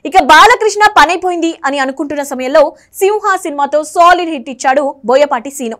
ఇక బాలకృష్ణ పనైపోయింది అని అనుకుంటున్న సమయంలో సింహ సినిమాతో సాలిడ్ హిట్ ఇచ్చాడు బోయపాటి సీను.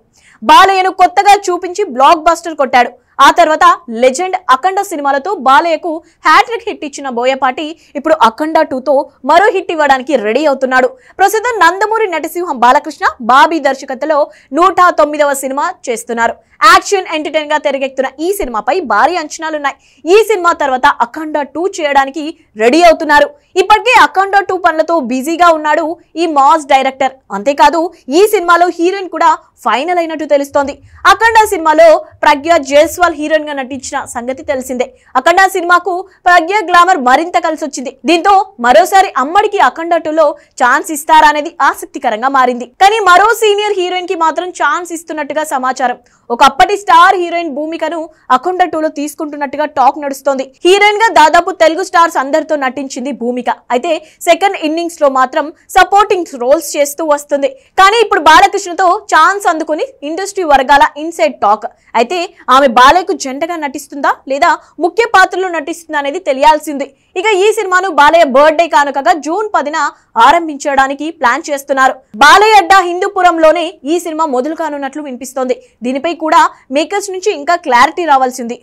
బాలయ్యను కొత్తగా చూపించి బ్లాక్ బస్టర్ కొట్టాడు. ఆ తర్వాత లెజెండ్, అఖండ సినిమాలతో బాలయ్యకు హ్యాట్రిక్ హిట్ ఇచ్చిన బోయపాటి ఇప్పుడు అఖండ 2తో మరో హిట్ ఇవ్వడానికి రెడీ అవుతున్నాడు. ప్రస్తుతం నందమూరి నటసింహం బాలకృష్ణ బాబీ దర్శకత్వంలో 109వ సినిమా చేస్తున్నారు. యాక్షన్ ఎంటర్టైన్ గా తెరకెక్కుతున్న ఈ సినిమాపై భారీ అంచనాలున్నాయి. ఈ సినిమా తర్వాత అఖండ 2 చేయడానికి రెడీ అవుతున్నారు. ఇప్పటికే అఖండ 2 పనులతో బిజీగా ఉన్నాడు ఈ మాస్ డైరెక్టర్. అంతేకాదు ఈ సినిమాలో హీరోయిన్ కూడా ఫైనల్ అయినట్టు తెలుస్తోంది. అఖండ సినిమాలో ప్రజ్ఞ జైస్వాల్ హీరోయిన్ గా నటించిన సంగతి తెలిసిందే. అఖండ సినిమాకు ప్రజ్ఞ గ్లామర్ మరింత కలిసొచ్చింది. దీంతో మరోసారి అమ్మడికి అఖండ 2లో ఛాన్స్ ఇస్తారా అనేది ఆసక్తికరంగా మారింది. కానీ మరో సీనియర్ హీరోయిన్ కి మాత్రం ఛాన్స్ ఇస్తున్నట్టుగా సమాచారం. ఒకప్పటి స్టార్ హీరోయిన్ భూమికను అఖండ 2లో తీసుకుంటున్నట్టుగా టాక్ నడుస్తోంది. హీరోయిన్ గా దాదాపు తెలుగు స్టార్స్ అందరితో నటించింది భూమిక. అయితే సెకండ్ ఇన్నింగ్స్ లో మాత్రం సపోర్టింగ్ రోల్స్ చేస్తూ వస్తుంది. కానీ ఇప్పుడు బాలకృష్ణతో ఛాన్స్ అందుకుని ఇండస్ట్రీ వర్గాల ఇన్సైడ్ టాక్. అయితే ఆమె బాలయ్యకు జంటగా నటిస్తుందా లేదా ముఖ్య పాత్రలో నటిస్తుందా అనేది తెలియాల్సింది. ఇక ఈ సినిమాను బాలయ్య బర్త్డే కానుకగా జూన్ 10న ఆరంభించడానికి ప్లాన్ చేస్తున్నారు. బాలయ్య అడ్డా హిందూపురంలోనే ఈ సినిమా మొదలు కానున్నట్లు వినిపిస్తోంది. దీనిపై కూడా మేకర్స్ నుంచి ఇంకా క్లారిటీ రావాల్సింది.